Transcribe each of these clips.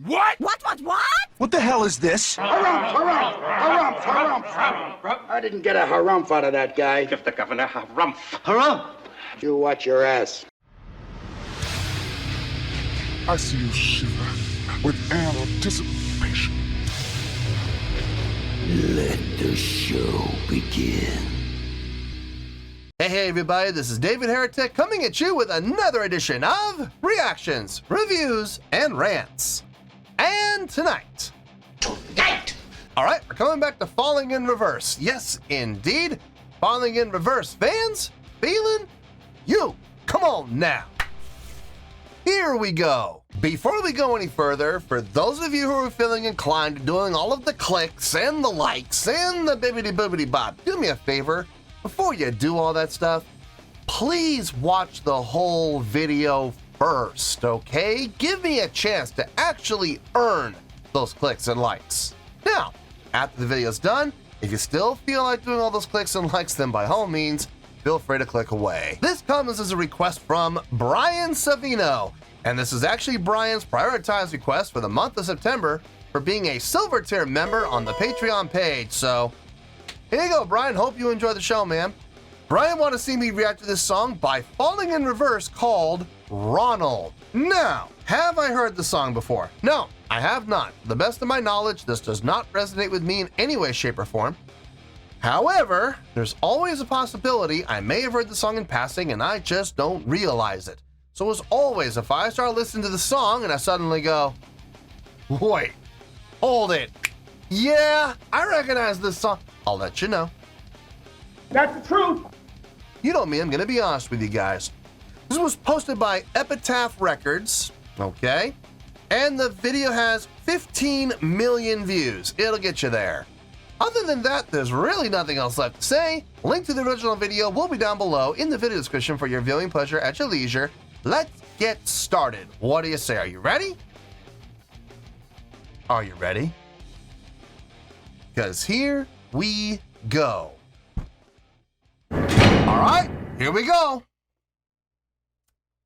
What? What? What the hell is this? Harumph. I didn't get a harumph out of that guy. Give the governor harumph. Harumph? You watch your ass. I see you shiver with anticipation. Let the show begin. Hey everybody, this is David Heretic coming at you with another edition of Reactions, Reviews, and Rants. And tonight, alright, we're coming back to Falling in Reverse. Yes, indeed, Falling in Reverse fans, feeling you. Come on now. Here we go. Before we go any further, for those of you who are feeling inclined to doing all of the clicks and the likes and the bibbidi-boobidi bop, do me a favor. Before you do all that stuff, please watch the whole video first, okay? Give me a chance to actually earn those clicks and likes. Now, after the video's done, if you still feel like doing all those clicks and likes, then by all means, feel free to click away. This comes as a request from Brian Savino, and this is actually Brian's prioritized request for the month of September for being a silver tier member on the Patreon page, so here you go, Brian. Hope you enjoy the show, man. Brian wanted to see me react to this song by Falling in Reverse called Ronald. Now, have I heard the song before? No, I have not. To the best of my knowledge, this does not resonate with me in any way, shape, or form. However, there's always a possibility I may have heard the song in passing and I just don't realize it. So as always, if I start listening to the song and I suddenly go, wait, hold it. Yeah, I recognize this song. I'll let you know. That's the truth. You know me, I'm gonna be honest with you guys. This was posted by Epitaph Records, okay? And the video has 15 million views. It'll get you there. Other than that, there's really nothing else left to say. Link to the original video will be down below in the video description for your viewing pleasure at your leisure. Let's get started. What do you say? Are you ready? Are you ready? Because here we go. All right, here we go.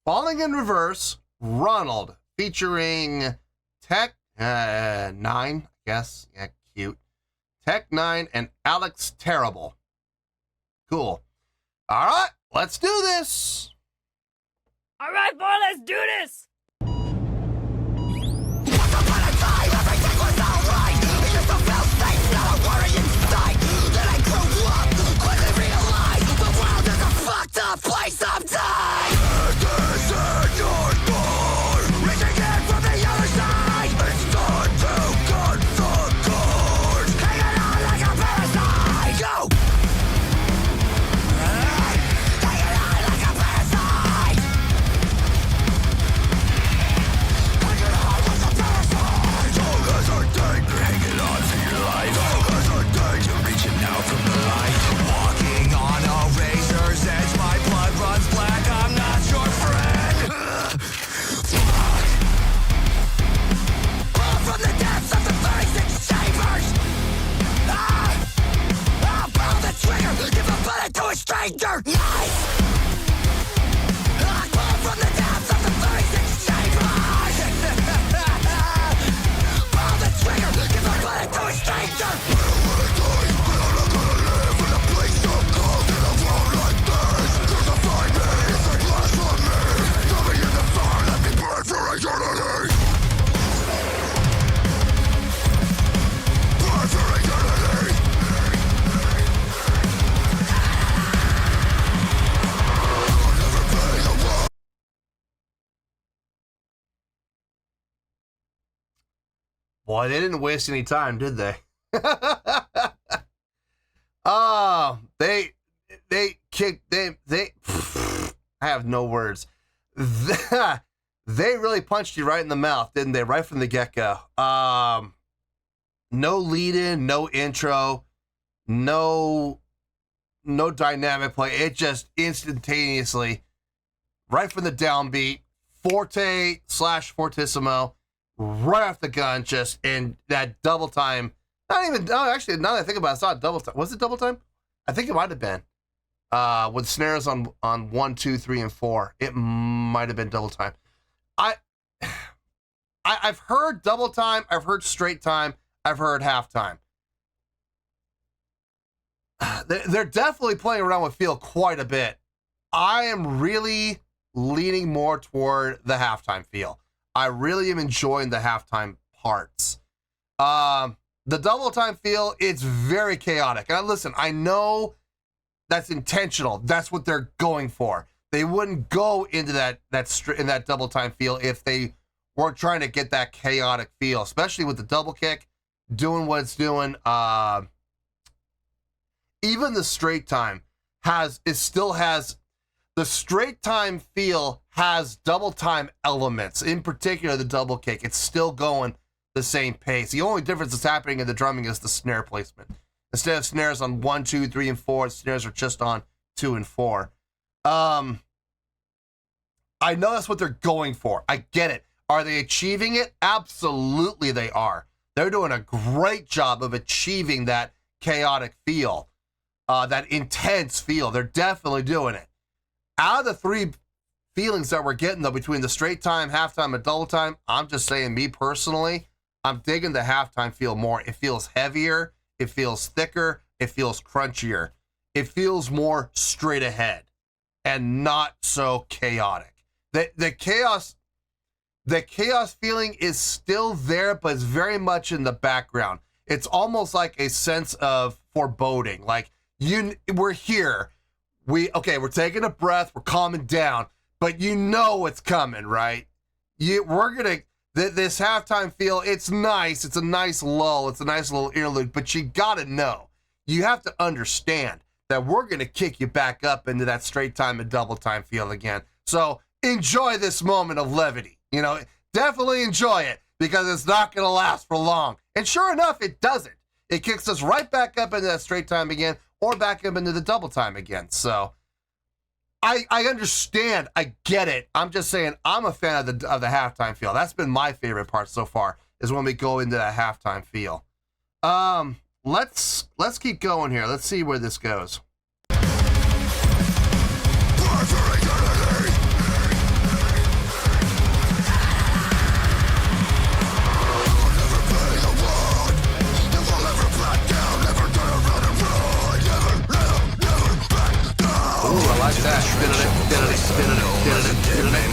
Falling in Reverse, Ronald, featuring Tech 9, I guess. Yeah, cute. Tech 9 and Alex Terrible. Cool. All right, let's do this. All right, boy, let's do this. Place sometime. This is your door. Reaching in from the other side. It's time to cut the cord. Hanging on like a parasite. Go. Hanging on like a parasite. Hanging on like a parasite. Long as a day, you're hanging on to your life. Long as a day, you're reaching out from the light. Walking on a razor's edge. My blood runs black, I'm not your friend. Fuck. Fall from the depths of the 36 chambers. I'll pull the trigger, give a bullet to a stranger. Nice. I fall from the depths of the 36 chambers. Pull the trigger, give a bullet to a stranger. Boy, they didn't waste any time, did they? Oh, they kicked, they, I have no words. They really punched you right in the mouth, didn't they? Right from the get-go. No lead-in, no intro, no dynamic play. It just instantaneously, right from the downbeat, forte / fortissimo, right off the gun, just in that double time. Not even, no, actually, now that I think about it, it's not double time. Was it double time? I think it might have been. With snares on 1, 2, 3, and 4. It might have been double time. I've heard double time, I've heard straight time, I've heard halftime. They're definitely playing around with feel quite a bit. I am really leaning more toward the halftime feel. I really am enjoying the halftime parts. The double time feel, it's very chaotic. And listen, I know that's intentional. That's what they're going for. They wouldn't go into that double time feel if they weren't trying to get that chaotic feel, especially with the double kick doing what it's doing. Even the straight time still has the straight time feel has double time elements. In particular, the double kick. It's still going the same pace. The only difference that's happening in the drumming is the snare placement. Instead of snares on 1, 2, 3, and 4, snares are just on 2 and 4. I know that's what they're going for. I get it. Are they achieving it? Absolutely they are. They're doing a great job of achieving that chaotic feel, that intense feel. They're definitely doing it. Out of the three feelings that we're getting, though, between the straight time, halftime, and double time, I'm just saying, me personally, I'm digging the halftime feel more. It feels heavier. It feels thicker. It feels crunchier. It feels more straight ahead and not so chaotic. The chaos feeling is still there, but it's very much in the background. It's almost like a sense of foreboding. Like, we're here. We're taking a breath. We're calming down, but you know what's coming, right? This halftime feel, it's nice. It's a nice lull. It's a nice little interlude, but you gotta know. You have to understand that we're gonna kick you back up into that straight time and double time feel again. So enjoy this moment of levity. Definitely enjoy it, because it's not gonna last for long. And sure enough, it doesn't. It kicks us right back up into that straight time again, or back up into the double time again. So I understand. I get it. I'm just saying I'm a fan of the halftime feel. That's been my favorite part so far, is when we go into that halftime feel. Let's keep going here. Let's see where this goes. I like that. Spinning it.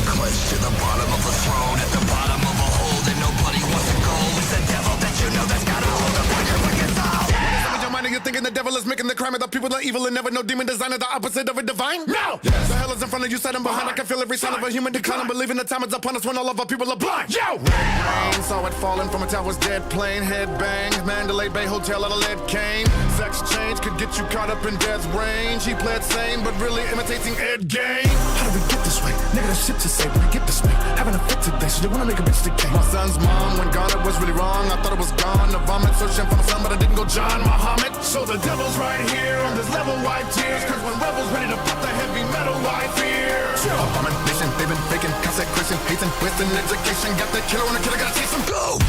Close to the bottom of the throne, at the bottom of a hole that nobody wants to go. It's the devil that you know that's got a hold of your wicked soul. Your mind and you're thinking the devil is making the crime of the people are evil and never know demon design is the opposite of a divine. No! Yes. The hell is in front of you, set behind. I can feel every sign of a human decline. Believing the time is upon us when all of our people are blind. Yo! Rain, saw it falling from a tower's dead plane. Head bang, Mandalay Bay Hotel out of lead cane. Sex change could get you caught up in death's range. He played sane, but really imitating Ed Gein. How did we get this way? Nigga, that shit to say, but we get this way. Having a fit today, so they wanna make a bitch decay. My son's mom went gone, it was really wrong. I thought it was gone. The vomit, searching for my son, but I didn't go John Muhammad. So the devil's right here on this level, wipe tears. Cause when rebels ready to put the heavy metal, I fear. Abomination, they've been faking consecration, hating, Western education. Got that killer on the killer, gotta chase him. Go!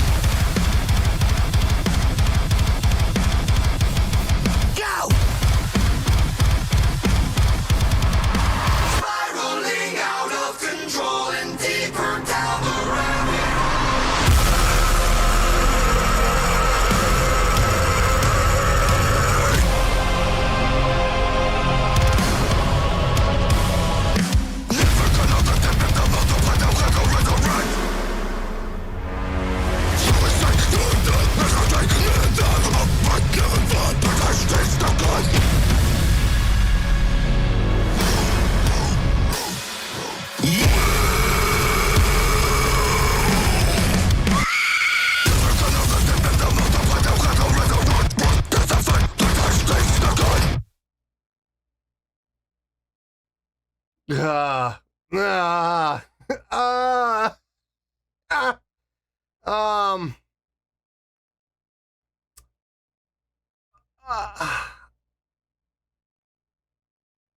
Go! Spiraling out of control and deeper down the rabbit.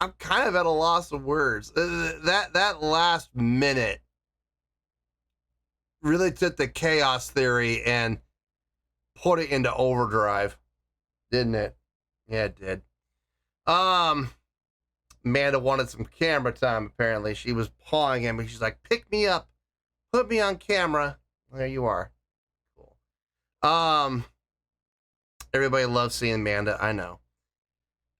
I'm kind of at a loss of words. That last minute really took the chaos theory and put it into overdrive, didn't it? Yeah, it did. Amanda wanted some camera time, apparently. She was pawing him, and she's like, pick me up, put me on camera. there you are. Cool. Everybody loves seeing Manda, I know.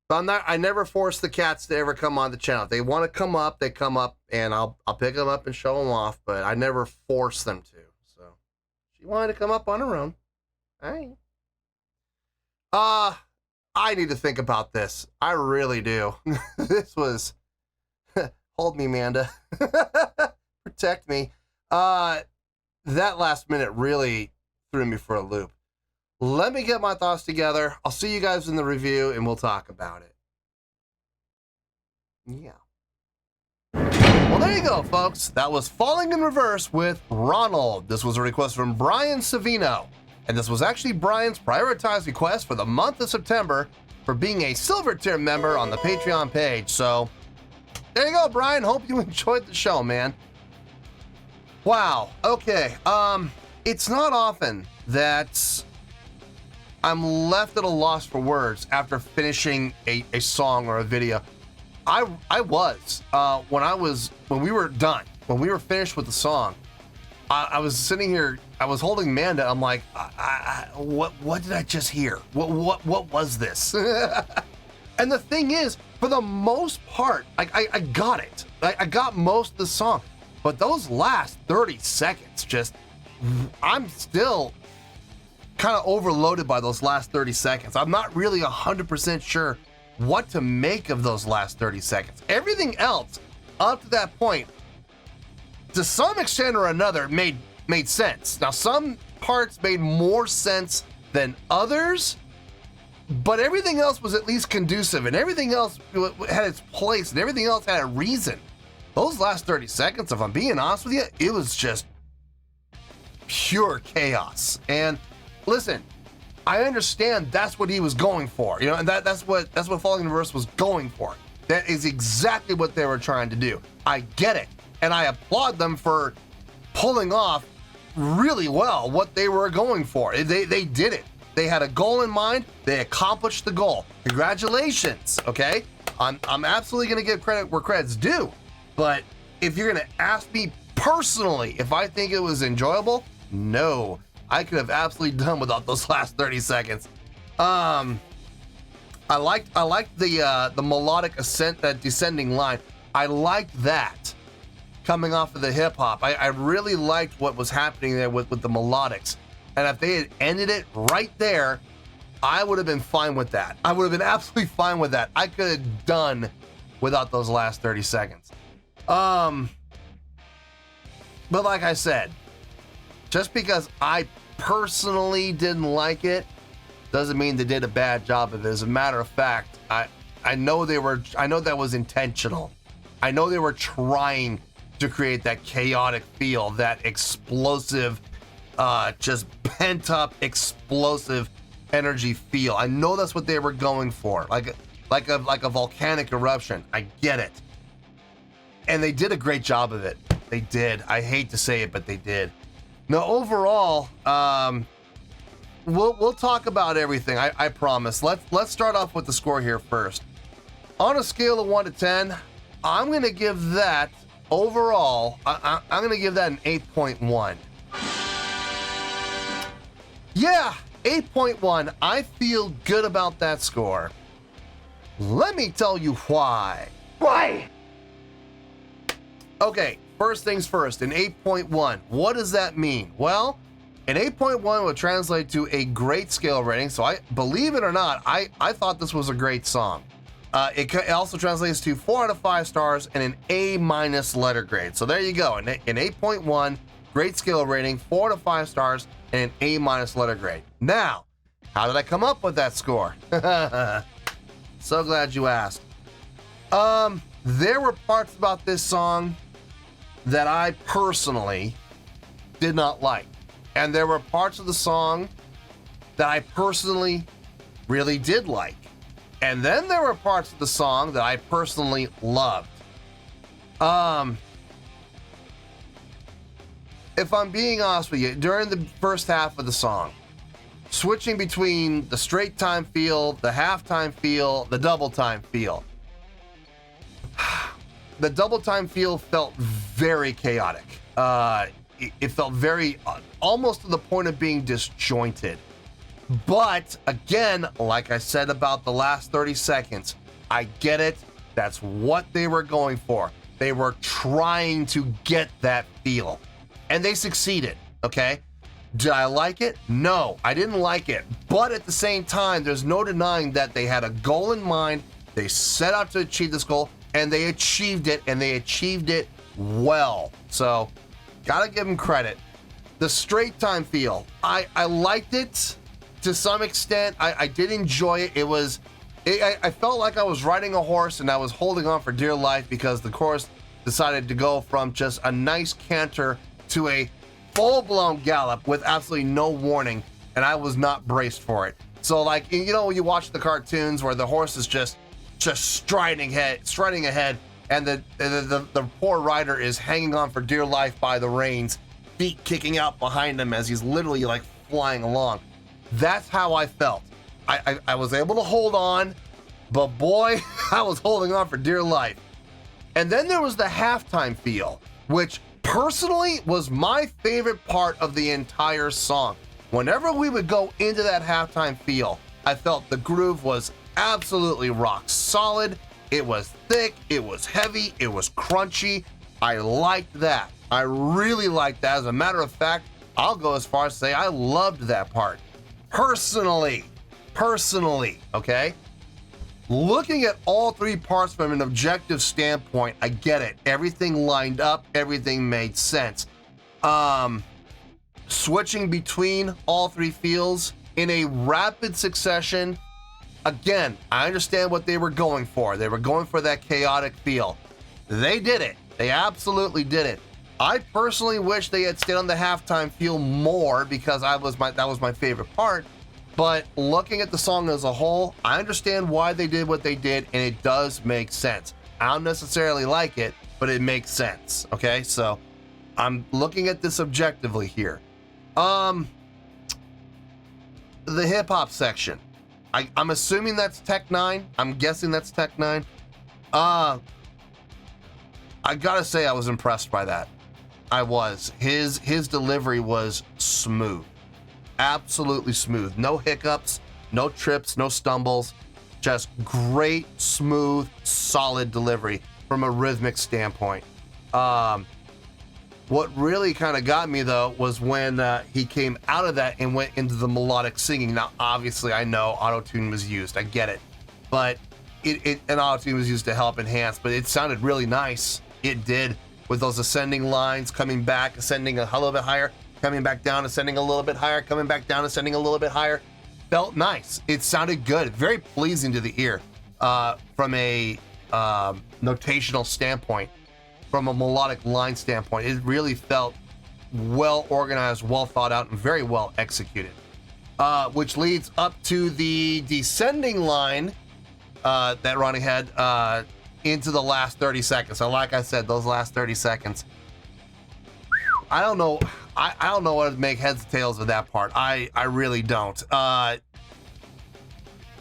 But I never force the cats to ever come on the channel. If they want to come up, they come up, and I'll pick them up and show them off, but I never force them to. So she wanted to come up on her own. All right. I need to think about this. I really do. This was hold me, Manda. Protect me. That last minute really threw me for a loop. Let me get my thoughts together. I'll see you guys in the review and we'll talk about it. Yeah. Well, there you go, folks. That was Falling in Reverse with Ronald. This was a request from Brian Savino. And this was actually Brian's prioritized request for the month of September for being a silver tier member on the Patreon page. So there you go, Brian. Hope you enjoyed the show, man. Wow. Okay. It's not often that I'm left at a loss for words after finishing a song or a video. I was when we were done, when we were finished with the song, I was sitting here, I was holding Manda. I'm like, what did I just hear? What was this? And the thing is, for the most part, I got it. I got most of the song, but those last 30 seconds, I'm still kind of overloaded by those last 30 seconds. I'm not really 100% sure what to make of those last 30 seconds. Everything else up to that point, to some extent or another, made sense. Now, some parts made more sense than others, but everything else was at least conducive, and everything else had its place, and everything else had a reason. Those last 30 seconds, if I'm being honest with you, it was just pure chaos. And listen, I understand that's what he was going for, you know, and that's what Falling in Reverse was going for. That is exactly what they were trying to do. I get it, and I applaud them for pulling off really well what they were going for. They did it. They had a goal in mind. They accomplished the goal. Congratulations. Okay, I'm absolutely gonna give credit where credit's due. But if you're gonna ask me personally if I think it was enjoyable, no. I could have absolutely done without those last 30 seconds. I liked the melodic ascent, that descending line. I liked that coming off of the hip hop. I really liked what was happening there with the melodics. And if they had ended it right there, I would have been fine with that. I would have been absolutely fine with that. I could have done without those last 30 seconds. But like I said, just because I personally didn't like it doesn't mean they did a bad job of it. As a matter of fact, I know that was intentional. I know they were trying to create that chaotic feel, that explosive, just pent up explosive energy feel. I know that's what they were going for, like a volcanic eruption. I get it. And they did a great job of it. They did. I hate to say it, but they did. Now, overall, we'll talk about everything. I promise. Let's start off with the score here first. On a scale of 1 to 10, I'm gonna give that overall. I'm gonna give that an 8.1. Yeah, 8.1. I feel good about that score. Let me tell you why. Why? Okay, first things first, an 8.1. What does that mean? Well, an 8.1 would translate to a great scale rating. So believe it or not, I thought this was a great song. It also translates to 4 out of 5 stars and an A- letter grade. So there you go, an 8.1, great scale rating, 4 out of 5 stars and an A- letter grade. Now, how did I come up with that score? So glad you asked. There were parts about this song that I personally did not like. And there were parts of the song that I personally really did like. And then there were parts of the song that I personally loved. If I'm being honest with you, during the first half of the song, switching between the straight time feel, the halftime feel, the double time feel, the double time feel felt very chaotic. it felt very, almost to the point of being disjointed. But again, like I said about the last 30 seconds, I get it. That's what they were going for. They were trying to get that feel. And they succeeded, okay? Did I like it? No, I didn't like it. But at the same time, there's no denying that they had a goal in mind. They set out to achieve this goal, and they achieved it, and they achieved it well. So, gotta give them credit. The straight time feel, I liked it to some extent. I did enjoy it. I felt like I was riding a horse and I was holding on for dear life because the chorus decided to go from just a nice canter to a full-blown gallop with absolutely no warning, and I was not braced for it. So, like, you know, when you watch the cartoons where the horse is just striding ahead, and the poor rider is hanging on for dear life by the reins, feet kicking out behind him as he's literally like flying along. That's how I felt. I was able to hold on, but boy, I was holding on for dear life. And then there was the halftime feel, which personally was my favorite part of the entire song. Whenever we would go into that halftime feel, I felt the groove was absolutely rock solid. It was thick, it was heavy, it was crunchy. I liked that. I really liked that. As a matter of fact, I'll go as far as to say I loved that part. Personally, okay? Looking at all three parts from an objective standpoint, I get it. Everything lined up, everything made sense. Switching between all three feels in a rapid succession, again, I understand what they were going for. They were going for that chaotic feel. They did it. They absolutely did it. I personally wish they had stayed on the halftime feel more because that was my favorite part. But looking at the song as a whole, I understand why they did what they did, and it does make sense. I don't necessarily like it, but it makes sense. Okay, so I'm looking at this objectively here. The hip hop section. I'm assuming that's Tech 9. I'm guessing that's Tech 9. I gotta say I was impressed by that. I was. His delivery was smooth. Absolutely smooth. No hiccups, no trips, no stumbles. Just great, smooth, solid delivery from a rhythmic standpoint. What really kind of got me though was when he came out of that and went into the melodic singing. Now, obviously, I know auto-tune was used. I get it, but and auto-tune was used to help enhance. But it sounded really nice. It did, with those ascending lines coming back, ascending a little bit higher, coming back down, ascending a little bit higher, coming back down, ascending a little bit higher. Felt nice. It sounded good. Very pleasing to the ear from a notational standpoint. From a melodic line standpoint, it really felt well organized, well thought out, and very well executed. Which leads up to the descending line that Ronnie had into the last 30 seconds. So like I said, those last 30 seconds, I don't know. I don't know what to make heads or tails of that part. I really don't.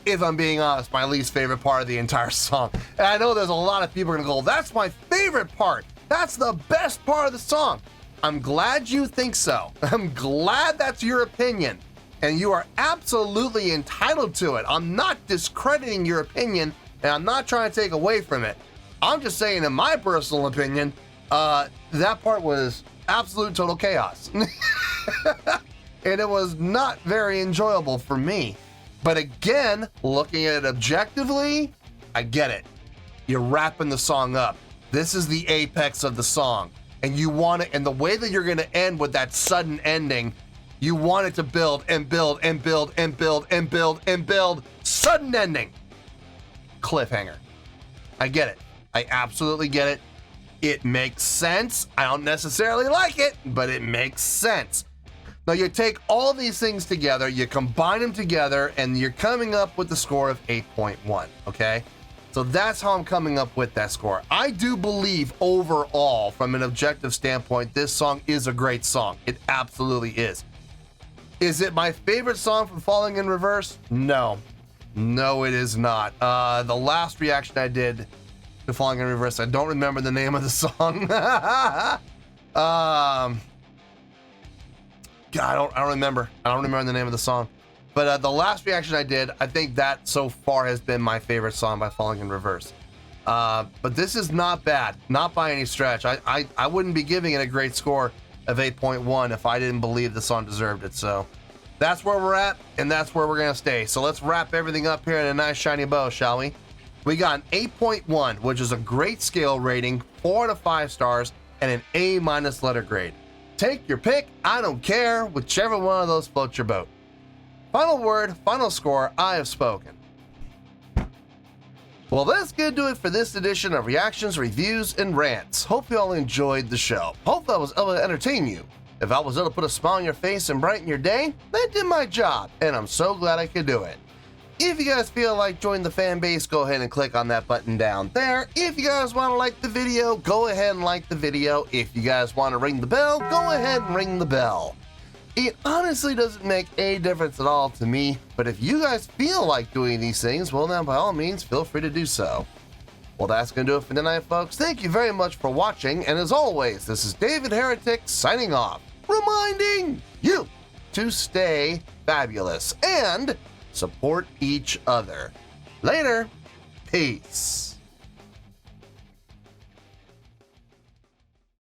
If I'm being honest, my least favorite part of the entire song. And I know there's a lot of people are gonna go, that's my favorite part. That's the best part of the song. I'm glad you think so. I'm glad that's your opinion. And you are absolutely entitled to it. I'm not discrediting your opinion, and I'm not trying to take away from it. I'm just saying, in my personal opinion, that part was absolute total chaos. And it was not very enjoyable for me. But again, looking at it objectively, I get it. You're wrapping the song up. This is the apex of the song. And you want it, and the way that you're gonna end with that sudden ending, you want it to build and build and build and build and build and build. Sudden ending. Cliffhanger. I get it. I absolutely get it. It makes sense. I don't necessarily like it, but it makes sense. Now you take all these things together, you combine them together, and you're coming up with the score of 8.1, okay? So that's how I'm coming up with that score. I do believe overall, from an objective standpoint, this song is a great song. It absolutely is. Is it my favorite song from Falling in Reverse? No. No, it is not. The last reaction I did to Falling in Reverse, I don't remember the name of the song. God, I don't remember. I don't remember the name of the song. But the last reaction I did, I think that so far has been my favorite song by Falling in Reverse. But this is not bad, not by any stretch. I wouldn't be giving it a great score of 8.1 if I didn't believe the song deserved it. So that's where we're at, and that's where we're gonna stay. So let's wrap everything up here in a nice shiny bow, shall we? We got an 8.1, which is a great scale rating, 4 out of 5 stars, and an A- letter grade. Take your pick, I don't care, whichever one of those floats your boat. Final word, final score, I have spoken. Well, that's gonna do it for this edition of Reactions, Reviews, and Rants. Hope you all enjoyed the show. Hope I was able to entertain you. If I was able to put a smile on your face and brighten your day, that did my job, and I'm so glad I could do it. If you guys feel like joining the fan base, go ahead and click on that button down there. If you guys want to like the video, go ahead and like the video. If you guys want to ring the bell, go ahead and ring the bell. It honestly doesn't make a difference at all to me, but if you guys feel like doing these things, well then by all means, feel free to do so. Well, that's going to do it for tonight, folks. Thank you very much for watching, and as always, this is David Heretic signing off, reminding you to stay fabulous and support each other. Later. Peace.